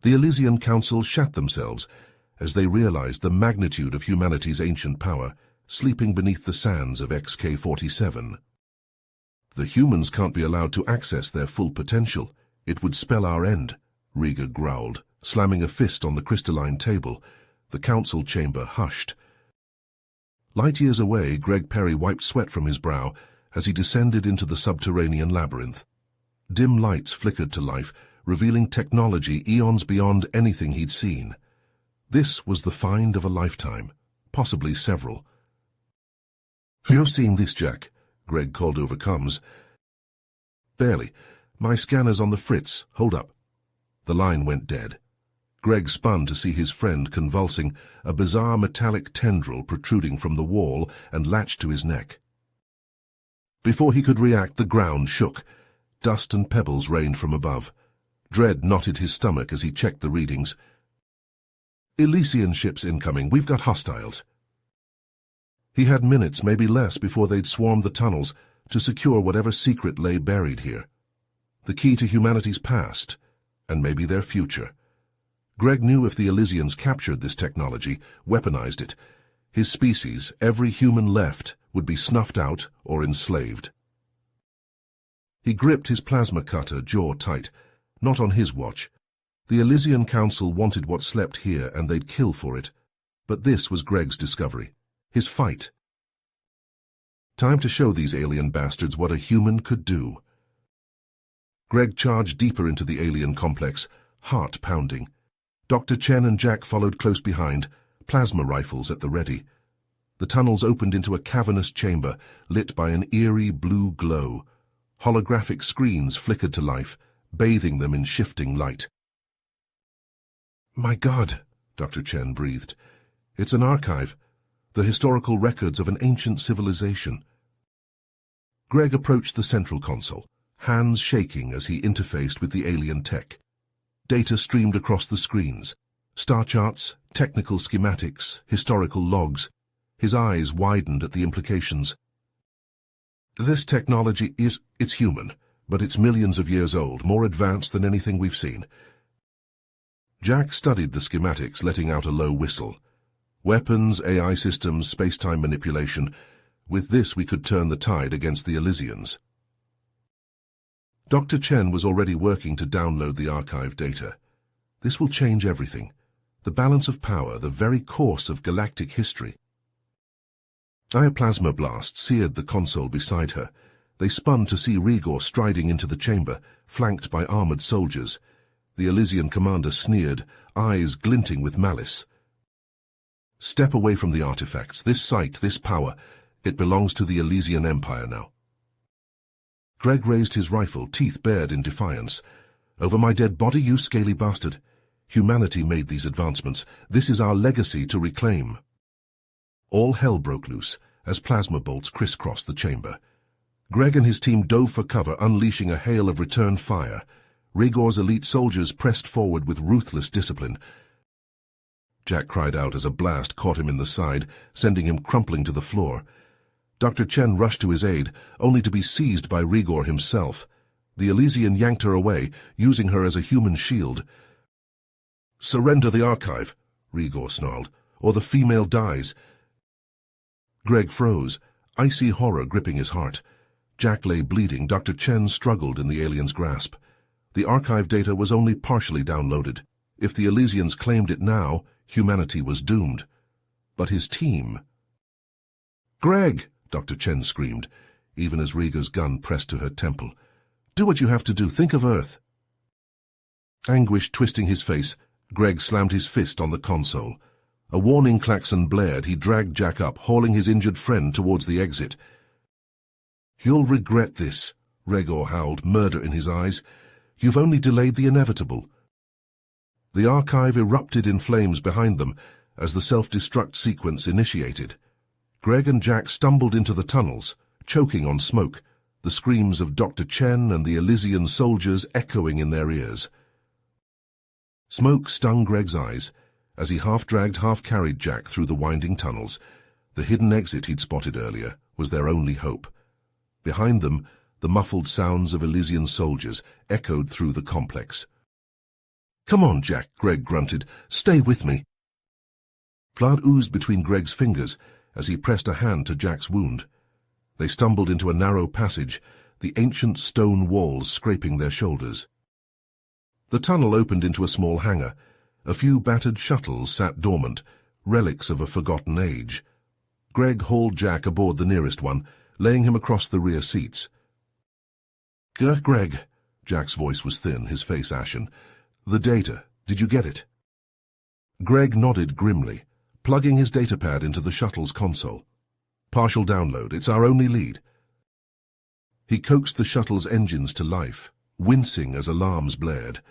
The Elysian Council shat themselves as they realized the magnitude of humanity's ancient power sleeping beneath the sands of XK-47. The humans can't be allowed to access their full potential. It would spell our end, Rieger growled, slamming a fist on the crystalline table. The council chamber hushed. Light years away, Greg Perry wiped sweat from his brow as he descended into the subterranean labyrinth. Dim lights flickered to life, revealing technology eons beyond anything he'd seen. This was the find of a lifetime, possibly several. "You're seeing this, Jack," Greg called over comms. "Barely. My scanner's on the fritz. Hold up." The line went dead. Greg spun to see his friend convulsing, a bizarre metallic tendril protruding from the wall and latched to his neck. Before he could react, the ground shook. Dust and pebbles rained from above. Dread knotted his stomach as he checked the readings. "Elysian ships incoming. We've got hostiles." He had minutes, maybe less, before they'd swarmed the tunnels to secure whatever secret lay buried here. The key to humanity's past, and maybe their future. Greg knew if the Elysians captured this technology, weaponized it, his species, every human left, would be snuffed out or enslaved. He gripped his plasma cutter, jaw tight. Not on his watch. The Elysian Council wanted what slept here, and they'd kill for it. But this was Greg's discovery. His fight. Time to show these alien bastards what a human could do. Greg charged deeper into the alien complex, heart pounding. Dr. Chen and Jack followed close behind, plasma rifles at the ready. The tunnels opened into a cavernous chamber, lit by an eerie blue glow. Holographic screens flickered to life, bathing them in shifting light. "My God," Dr. Chen breathed. "It's an archive. The historical records of an ancient civilization." Greg approached the central console, hands shaking as he interfaced with the alien tech. Data streamed across the screens. Star charts, technical schematics, historical logs. His eyes widened at the implications. "This technology it's human, but it's millions of years old, more advanced than anything we've seen." Jack studied the schematics, letting out a low whistle. "Weapons, AI systems, space-time manipulation. With this we could turn the tide against the Elysians." Dr. Chen was already working to download the archive data. This will change everything. The balance of power, the very course of galactic history. A plasma blast seared the console beside her. They spun to see Rieger striding into the chamber, flanked by armored soldiers. The Elysian commander sneered, eyes glinting with malice. "Step away from the artifacts. This site, this power, it belongs to the Elysian Empire now." Greg raised his rifle, teeth bared in defiance. "Over my dead body, you scaly bastard. Humanity made these advancements. This is our legacy to reclaim." All hell broke loose as plasma bolts crisscrossed the chamber. Greg and his team dove for cover, unleashing a hail of return fire. Rieger's elite soldiers pressed forward with ruthless discipline. Jack cried out as a blast caught him in the side, sending him crumpling to the floor. Dr. Chen rushed to his aid, only to be seized by Rieger himself. The Elysian yanked her away, using her as a human shield. "Surrender the archive," Rieger snarled, "or the female dies." Greg froze, icy horror gripping his heart. Jack lay bleeding. Dr. Chen struggled in the alien's grasp. The archive data was only partially downloaded. If the Elysians claimed it now, humanity was doomed. But his team... "Greg!" Dr. Chen screamed, even as Rieger's gun pressed to her temple. "Do what you have to do. Think of Earth." Anguish twisting his face, Greg slammed his fist on the console. A warning klaxon blared. He dragged Jack up, hauling his injured friend towards the exit. "You'll regret this," Rieger howled, murder in his eyes. "You've only delayed the inevitable." The archive erupted in flames behind them as the self-destruct sequence initiated. Greg and Jack stumbled into the tunnels, choking on smoke, the screams of Dr. Chen and the Elysian soldiers echoing in their ears. Smoke stung Greg's eyes as he half-dragged, half-carried Jack through the winding tunnels. The hidden exit he'd spotted earlier was their only hope. Behind them, the muffled sounds of Elysian soldiers echoed through the complex. "Come on, Jack," Greg grunted. "Stay with me." Blood oozed between Greg's fingers as he pressed a hand to Jack's wound. They stumbled into a narrow passage, the ancient stone walls scraping their shoulders. The tunnel opened into a small hangar. A few battered shuttles sat dormant, relics of a forgotten age. Greg hauled Jack aboard the nearest one, laying him across the rear seats. "Greg," Jack's voice was thin, his face ashen. "The data, did you get it?" Greg nodded grimly, plugging his datapad into the shuttle's console. "Partial download, it's our only lead." He coaxed the shuttle's engines to life, wincing as alarms blared.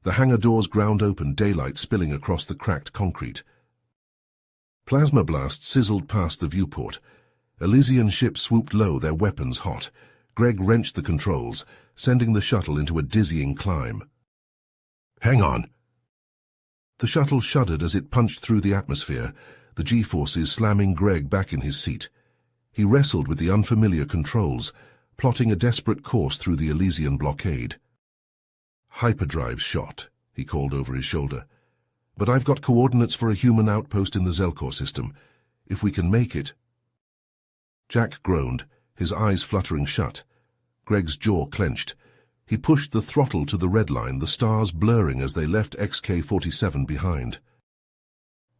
The hangar doors ground open, daylight spilling across the cracked concrete. Plasma blasts sizzled past the viewport. Elysian ships swooped low, their weapons hot. Greg wrenched the controls, sending the shuttle into a dizzying climb. "Hang on." The shuttle shuddered as it punched through the atmosphere, the G-forces slamming Greg back in his seat. He wrestled with the unfamiliar controls, plotting a desperate course through the Elysian blockade. "Hyperdrive shot," he called over his shoulder. "But I've got coordinates for a human outpost in the Zelkor system. If we can make it—" Jack groaned, his eyes fluttering shut. Greg's jaw clenched. He pushed the throttle to the red line, the stars blurring as they left XK-47 behind.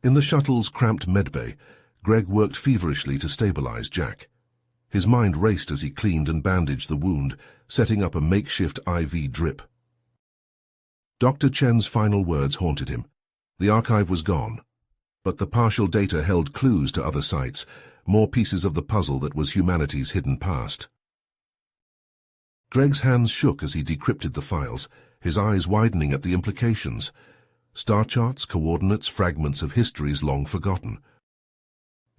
In the shuttle's cramped medbay, Greg worked feverishly to stabilize Jack. His mind raced as he cleaned and bandaged the wound, setting up a makeshift IV drip. Dr. Chen's final words haunted him. The archive was gone, but the partial data held clues to other sites, more pieces of the puzzle that was humanity's hidden past. Greg's hands shook as he decrypted the files, his eyes widening at the implications. Star charts, coordinates, fragments of histories long forgotten.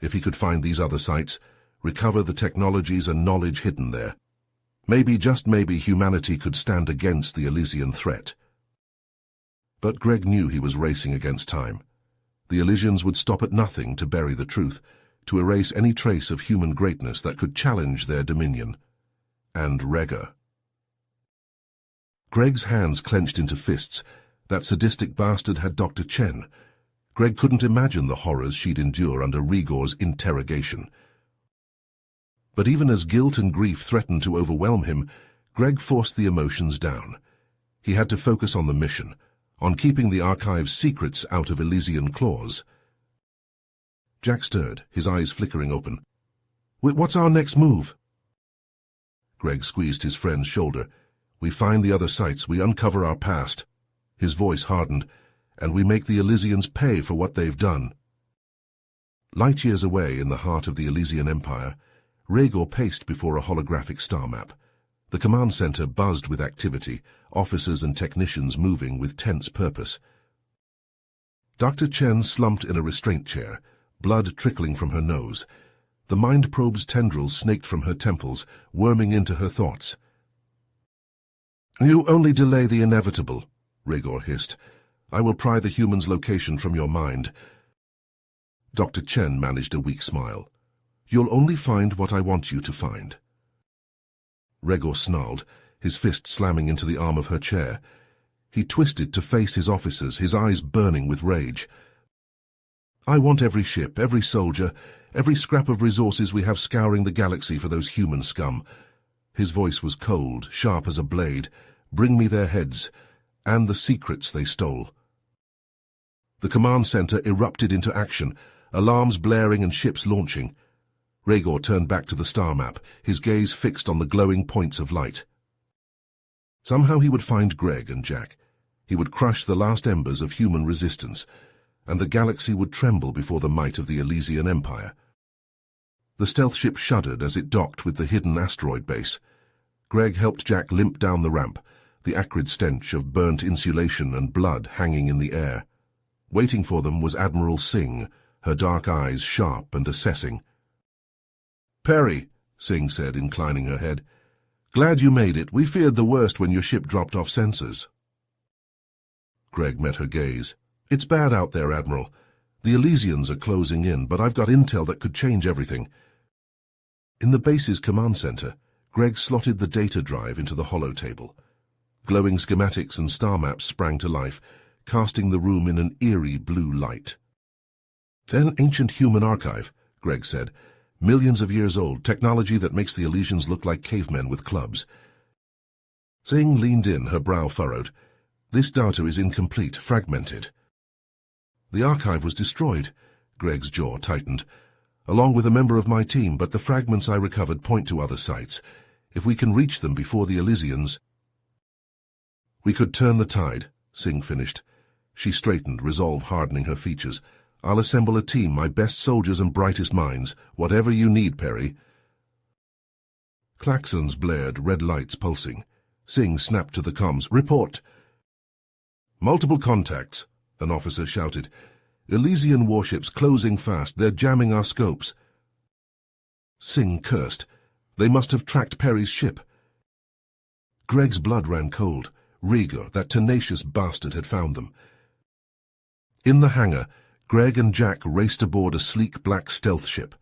If he could find these other sites, recover the technologies and knowledge hidden there, maybe, just maybe, humanity could stand against the Elysian threat. But Greg knew he was racing against time. The Elysians would stop at nothing to bury the truth, to erase any trace of human greatness that could challenge their dominion. And Rega. Greg's hands clenched into fists. That sadistic bastard had Dr. Chen. Greg couldn't imagine the horrors she'd endure under Rigor's interrogation. But even as guilt and grief threatened to overwhelm him, Greg forced the emotions down. He had to focus on the mission, on keeping the archive's secrets out of Elysian claws. Jack stirred, his eyes flickering open. "What's our next move?" Greg squeezed his friend's shoulder. "We find the other sites, we uncover our past." His voice hardened. "And we make the Elysians pay for what they've done." Light years away in the heart of the Elysian Empire, Rhaegor paced before a holographic star map. The command center buzzed with activity, officers and technicians moving with tense purpose. Dr. Chen slumped in a restraint chair, blood trickling from her nose. The mind probe's tendrils snaked from her temples, worming into her thoughts. "You only delay the inevitable," Rhaegor hissed. "I will pry the human's location from your mind." Dr. Chen managed a weak smile. "You'll only find what I want you to find." Rhaegor snarled, his fist slamming into the arm of her chair. He twisted to face his officers, his eyes burning with rage. "I want every ship, every soldier, every scrap of resources we have scouring the galaxy for those human scum." His voice was cold, sharp as a blade. "Bring me their heads, and the secrets they stole." The command center erupted into action, alarms blaring and ships launching. Rhaegor turned back to the star map, his gaze fixed on the glowing points of light. Somehow he would find Greg and Jack. He would crush the last embers of human resistance, and the galaxy would tremble before the might of the Elysian Empire. The stealth ship shuddered as it docked with the hidden asteroid base. Greg helped Jack limp down the ramp, the acrid stench of burnt insulation and blood hanging in the air. Waiting for them was Admiral Singh, her dark eyes sharp and assessing. "Perry," Singh said, inclining her head. "Glad you made it. We feared the worst when your ship dropped off sensors." Greg met her gaze. "It's bad out there, Admiral. The Elysians are closing in, but I've got intel that could change everything." In the base's command center, Greg slotted the data drive into the holotable. Glowing schematics and star maps sprang to life, casting the room in an eerie blue light. "An ancient human archive," Greg said. "Millions of years old, technology that makes the Elysians look like cavemen with clubs." Singh leaned in, her brow furrowed. "This data is incomplete, fragmented." "The archive was destroyed," Greg's jaw tightened, "along with a member of my team, but the fragments I recovered point to other sites. If we can reach them before the Elysians—" "We could turn the tide," Singh finished. She straightened, resolve hardening her features. "I'll assemble a team, my best soldiers and brightest minds. Whatever you need, Perry." Klaxons blared, red lights pulsing. Singh snapped to the comms. "Report." "Multiple contacts," an officer shouted. "Elysian warships closing fast. They're jamming our scopes." Singh cursed. They must have tracked Perry's ship. Greg's blood ran cold. Rieger, that tenacious bastard, had found them. In the hangar, Greg and Jack raced aboard a sleek black stealth ship.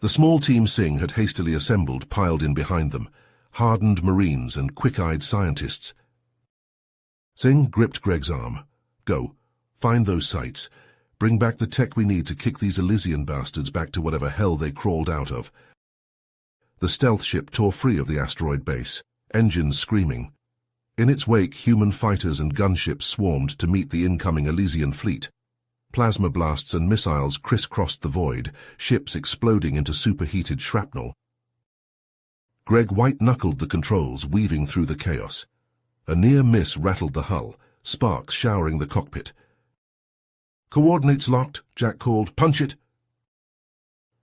The small team Singh had hastily assembled piled in behind them, hardened Marines and quick-eyed scientists. Singh gripped Greg's arm. "Go. Find those sites. Bring back the tech we need to kick these Elysian bastards back to whatever hell they crawled out of." The stealth ship tore free of the asteroid base, engines screaming. In its wake, human fighters and gunships swarmed to meet the incoming Elysian fleet. Plasma blasts and missiles crisscrossed the void, ships exploding into superheated shrapnel. Greg white-knuckled the controls, weaving through the chaos. A near miss rattled the hull, sparks showering the cockpit. "Coordinates locked," Jack called. "Punch it!"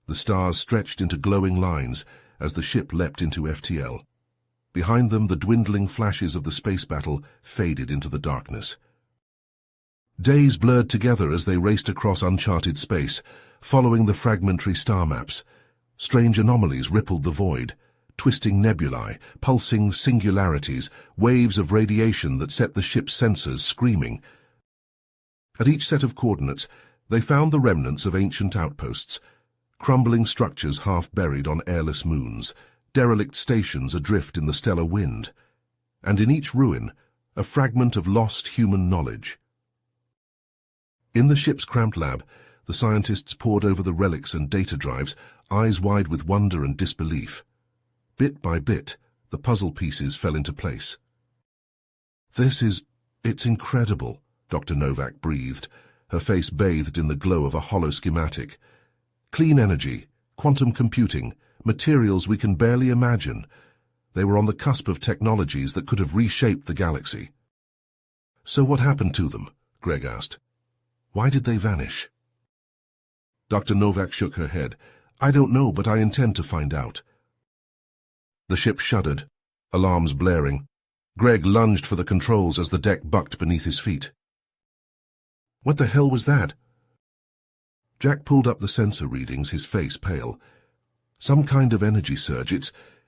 The stars stretched into glowing lines as the ship leapt into FTL. Behind them, the dwindling flashes of the space battle faded into the darkness. Days blurred together as they raced across uncharted space, following the fragmentary star maps. Strange anomalies rippled the void, twisting nebulae, pulsing singularities, waves of radiation that set the ship's sensors screaming. At each set of coordinates, they found the remnants of ancient outposts, crumbling structures half buried on airless moons, derelict stations adrift in the stellar wind, and in each ruin, a fragment of lost human knowledge. In the ship's cramped lab, the scientists pored over the relics and data drives, eyes wide with wonder and disbelief. Bit by bit, the puzzle pieces fell into place. "It's incredible," Dr. Novak breathed, her face bathed in the glow of a hollow schematic. "Clean energy, quantum computing, materials we can barely imagine. They were on the cusp of technologies that could have reshaped the galaxy." "So what happened to them?" Greg asked. "Why did they vanish?" Dr. Novak shook her head. "I don't know, but I intend to find out." The ship shuddered, alarms blaring. Greg lunged for the controls as the deck bucked beneath his feet. "What the hell was that?" Jack pulled up the sensor readings, his face pale. "Some kind of energy surge.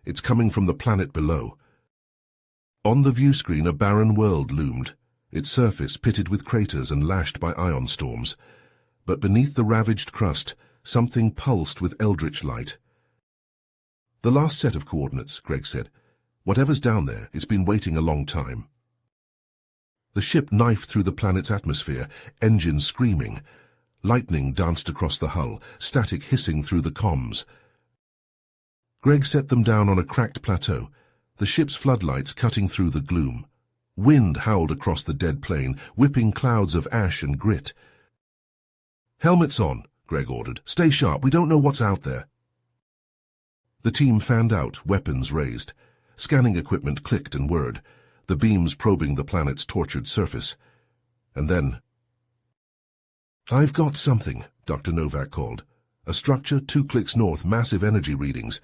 It's coming from the planet below." On the view screen, a barren world loomed, its surface pitted with craters and lashed by ion storms. But beneath the ravaged crust, something pulsed with eldritch light. "The last set of coordinates," Greg said. "Whatever's down there, it's been waiting a long time." The ship knifed through the planet's atmosphere, engines screaming. Lightning danced across the hull, static hissing through the comms. Greg set them down on a cracked plateau, the ship's floodlights cutting through the gloom. Wind howled across the dead plain, whipping clouds of ash and grit. "Helmets on," Greg ordered. "Stay sharp, we don't know what's out there." The team fanned out, weapons raised. Scanning equipment clicked and whirred, the beams probing the planet's tortured surface. And then... "I've got something," Dr. Novak called. "A structure 2 clicks north, massive energy readings."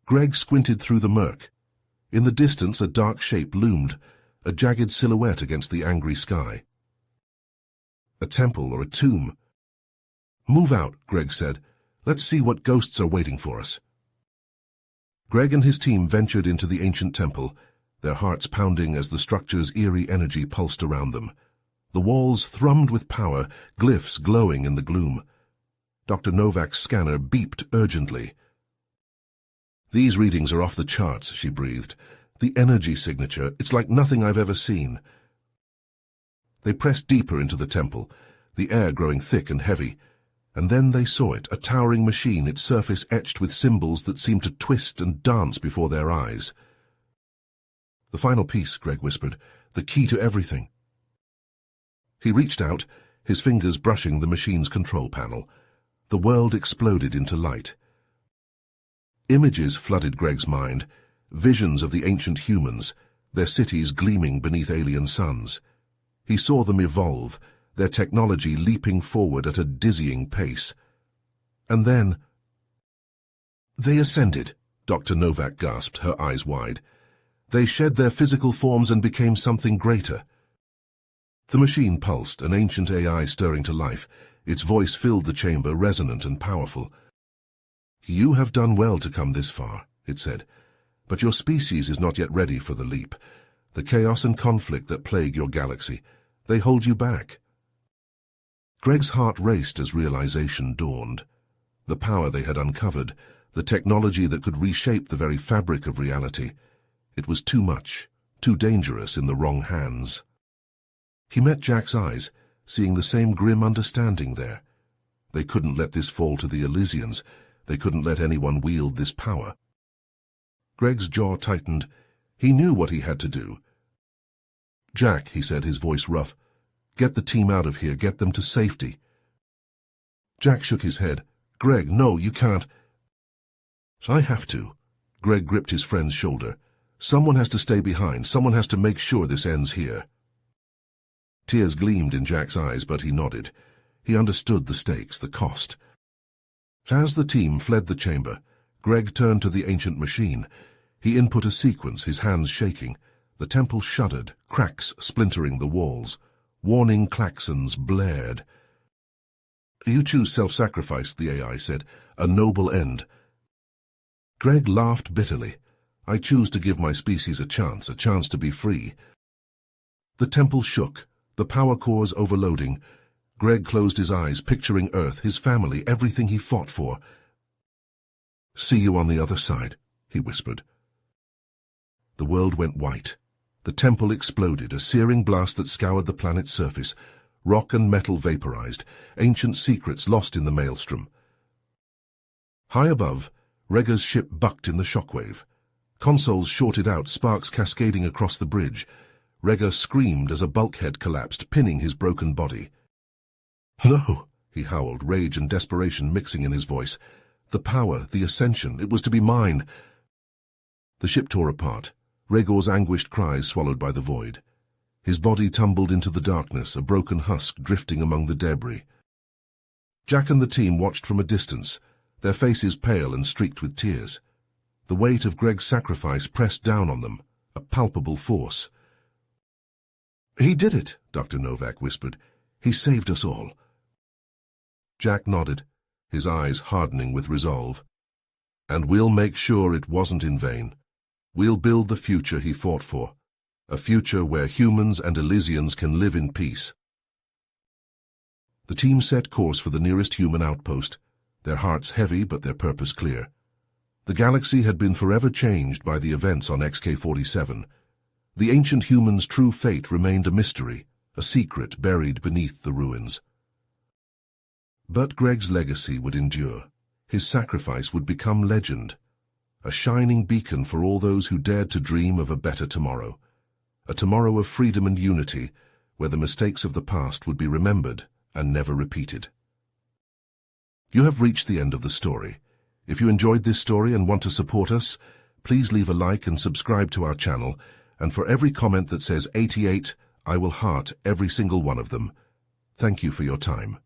Greg squinted through the murk. In the distance, a dark shape loomed, a jagged silhouette against the angry sky. A temple or a tomb. "Move out," Greg said. "Let's see what ghosts are waiting for us." Greg and his team ventured into the ancient temple, their hearts pounding as the structure's eerie energy pulsed around them. The walls thrummed with power, glyphs glowing in the gloom. Dr. Novak's scanner beeped urgently. "These readings are off the charts," she breathed. "The energy signature, it's like nothing I've ever seen." They pressed deeper into the temple, the air growing thick and heavy, and then they saw it, a towering machine, its surface etched with symbols that seemed to twist and dance before their eyes. "The final piece," Greg whispered, "the key to everything." He reached out, his fingers brushing the machine's control panel. The world exploded into light. Images flooded Greg's mind, visions of the ancient humans, their cities gleaming beneath alien suns. He saw them evolve, their technology leaping forward at a dizzying pace. And then... "They ascended," Dr. Novak gasped, her eyes wide. "They shed their physical forms and became something greater." The machine pulsed, an ancient AI stirring to life. Its voice filled the chamber, resonant and powerful. "You have done well to come this far," it said, "but your species is not yet ready for the leap. The chaos and conflict that plague your galaxy, they hold you back." Greg's heart raced as realization dawned. The power they had uncovered, the technology that could reshape the very fabric of reality, it was too much, too dangerous in the wrong hands. He met Jack's eyes, seeing the same grim understanding there. They couldn't let this fall to the Elysians. They couldn't let anyone wield this power. Greg's jaw tightened. He knew what he had to do. "Jack," he said, his voice rough, "get the team out of here, get them to safety." Jack shook his head. "Greg, no, you can't." "I have to." Greg gripped his friend's shoulder. "Someone has to stay behind. Someone has to make sure this ends here." Tears gleamed in Jack's eyes, but he nodded. He understood the stakes, the cost. As the team fled the chamber, Greg turned to the ancient machine. He input a sequence, his hands shaking. The temple shuddered, cracks splintering the walls. Warning klaxons blared. "You choose self-sacrifice," the AI said. "A noble end." Greg laughed bitterly. "I choose to give my species a chance to be free." The temple shook, the power cores overloading. Greg closed his eyes, picturing Earth, his family, everything he fought for. "See you on the other side," he whispered. The world went white. The temple exploded, a searing blast that scoured the planet's surface. Rock and metal vaporized, ancient secrets lost in the maelstrom. High above, Rega's ship bucked in the shockwave. Consoles shorted out, sparks cascading across the bridge. Rega screamed as a bulkhead collapsed, pinning his broken body. "No," he howled, rage and desperation mixing in his voice. "The power, the ascension, it was to be mine." The ship tore apart, Rhaegor's anguished cries swallowed by the void. His body tumbled into the darkness, a broken husk drifting among the debris. Jack and the team watched from a distance, their faces pale and streaked with tears. The weight of Greg's sacrifice pressed down on them, a palpable force. "He did it," Dr. Novak whispered. "He saved us all." Jack nodded, his eyes hardening with resolve. "And we'll make sure it wasn't in vain. We'll build the future he fought for, a future where humans and Elysians can live in peace." The team set course for the nearest human outpost, their hearts heavy but their purpose clear. The galaxy had been forever changed by the events on XK-47. The ancient humans' true fate remained a mystery, a secret buried beneath the ruins. But Greg's legacy would endure. His sacrifice would become legend, a shining beacon for all those who dared to dream of a better tomorrow, a tomorrow of freedom and unity, where the mistakes of the past would be remembered and never repeated. You have reached the end of the story. If you enjoyed this story and want to support us, please leave a like and subscribe to our channel, and for every comment that says 88, I will heart every single one of them. Thank you for your time.